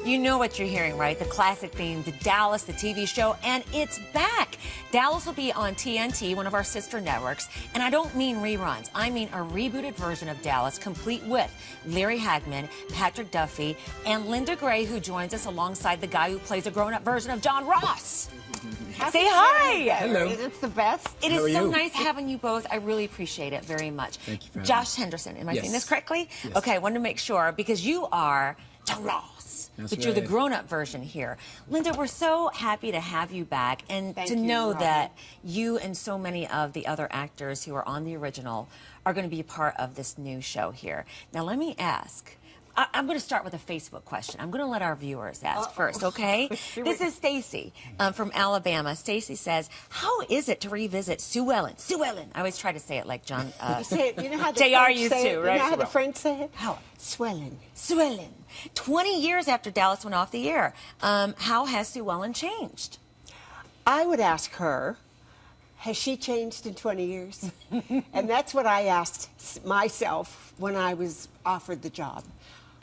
You know what you're hearing, right? The classic theme, the Dallas, the TV show, and it's back. Dallas will be on TNT, one of our sister networks, and I don't mean reruns. I mean a rebooted version of Dallas, complete with Larry Hagman, Patrick Duffy, and Linda Gray, who joins us alongside the guy who plays a grown-up version of John Ross. Say hi. Hello. It's the best. It is so nice having you both. I really appreciate it very much. Thank you for having Josh Henderson, am I saying this correctly? Yes. Okay, I wanted to make sure because you are John Ross, but you're the grown-up version here. Linda, we're so happy to have you back and to know that you and so many of the other actors who are on the original are going to be a part of this new show here. Now, let me ask. I'm going to start with a Facebook question. I'm going to let our viewers ask first, okay? This is Stacy from Alabama. Stacy says, how is it to revisit Sue Ellen? Sue Ellen. I always try to say it like John. You say it, you know how the JR French used say to, it? right? You know how the French say it? How? Swelling. Sue Ellen. 20 years after Dallas went off the air. How has Sue Ellen changed? I would ask her, has she changed in 20 years? And that's what I asked myself when I was offered the job.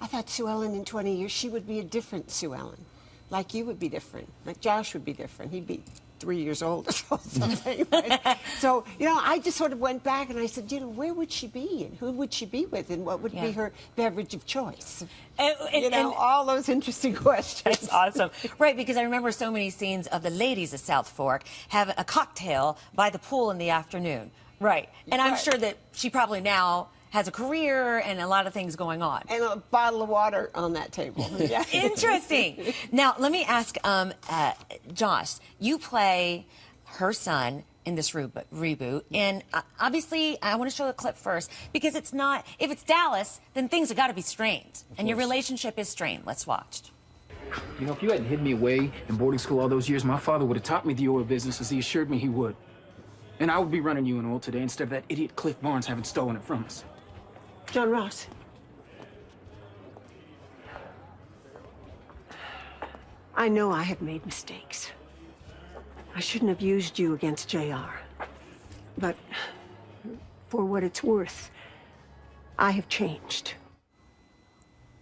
I thought Sue Ellen in 20 years, she would be a different Sue Ellen. Like you would be different. Like Josh would be different. He'd be 3 years old or something. Right? So, you know, I just sort of went back and I said, you know, where would she be? And who would she be with? And what would be her beverage of choice? You know, all those interesting questions. That's awesome. Right, because I remember so many scenes of the ladies of South Fork have a cocktail by the pool in the afternoon. Right. And I'm sure that she probably now has a career and a lot of things going on. And a bottle of water on that table. Yeah. Interesting. Now, let me ask Josh, you play her son in this reboot, and obviously I want to show the clip first because it's not, if it's Dallas, then things have got to be strained, and your relationship is strained. Let's watch. You know, if you hadn't hid me away in boarding school all those years, my father would have taught me the oil business as he assured me he would. And I would be running you in oil today instead of that idiot Cliff Barnes having stolen it from us. John Ross. I know I have made mistakes. I shouldn't have used you against JR. But for what it's worth, I have changed.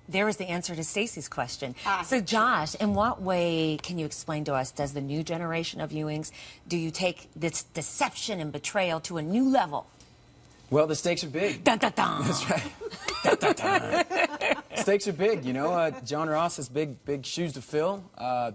There is the answer to Stacy's question. So, Josh, in what way can you explain to us, does the new generation of viewings, do you take this deception and betrayal to a new level? Well, the stakes are big. Dun, dun, dun. That's right. Dun, dun, dun. Stakes are big, you know. John Ross has big shoes to fill,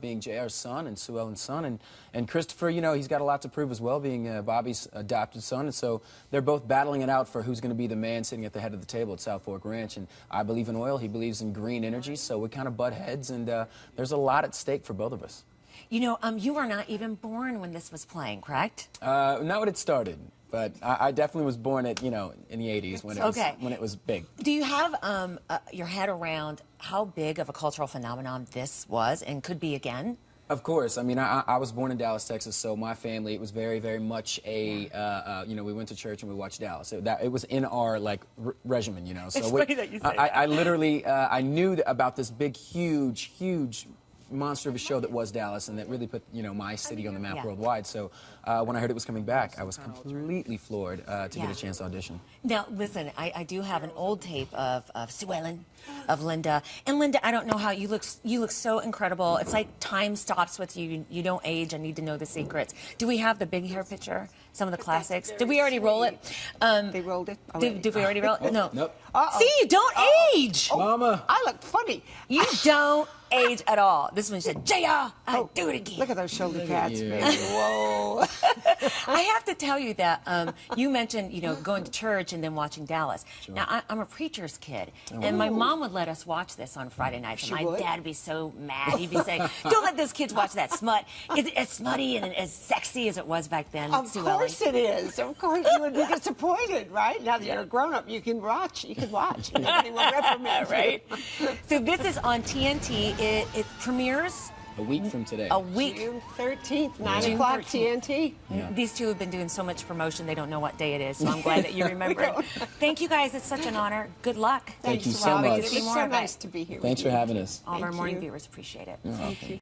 being JR's son and Sue Ellen's son. And Christopher, you know, he's got a lot to prove as well, being Bobby's adopted son. And so they're both battling it out for who's going to be the man sitting at the head of the table at South Fork Ranch. And I believe in oil. He believes in green energy. So we kind of butt heads. And there's a lot at stake for both of us. You know, you were not even born when this was playing, correct? Not when it started. But I definitely was born at, you know, in the 80s when it was big. Do you have your head around how big of a cultural phenomenon this was and could be again? Of course. I mean, I was born in Dallas, Texas, so my family, it was very, very much a, you know, we went to church and we watched Dallas. It was in our, like, regimen, you know. So it's funny that you say that. I literally, I knew about this big, huge monster of a show that was Dallas, and that really put, you know, my city on the map worldwide. So when I heard it was coming back, I was completely floored to get a chance to audition. Now, listen, I do have an old tape of Sue Ellen, of Linda. And Linda, I don't know how you look so incredible. It's like time stops with you. You don't age. I need to know the secrets. Do we have the big hair picture? Some of the classics. Did we already roll it? They rolled it. Did we already roll it? No. Nope. See, you don't age. Mama. I look funny. You don't age at all. This one said, JR, do it again. Look at those shoulder pads, baby. Whoa. I have to tell you that you mentioned, you know, going to church and then watching Dallas. Sure. Now, I'm a preacher's kid, and my mom would let us watch this on Friday nights. And my dad would be so mad. He'd be saying, don't let those kids watch that smut. It's as smutty and as sexy as it was back then. Of course it is. Of course you would be disappointed, right? Now that you're a grown-up, you can watch. Nobody will reprimand right? So this is on TNT. It premieres a week from today. A week. June 13th, 9 o'clock, TNT. Yeah. These two have been doing so much promotion, they don't know what day it is, so I'm glad that you remember it. Thank you, guys. It's such an honor. Good luck. Thank you so much. It's so nice to be here. Thanks for having us. All of our morning viewers appreciate it. Thank you.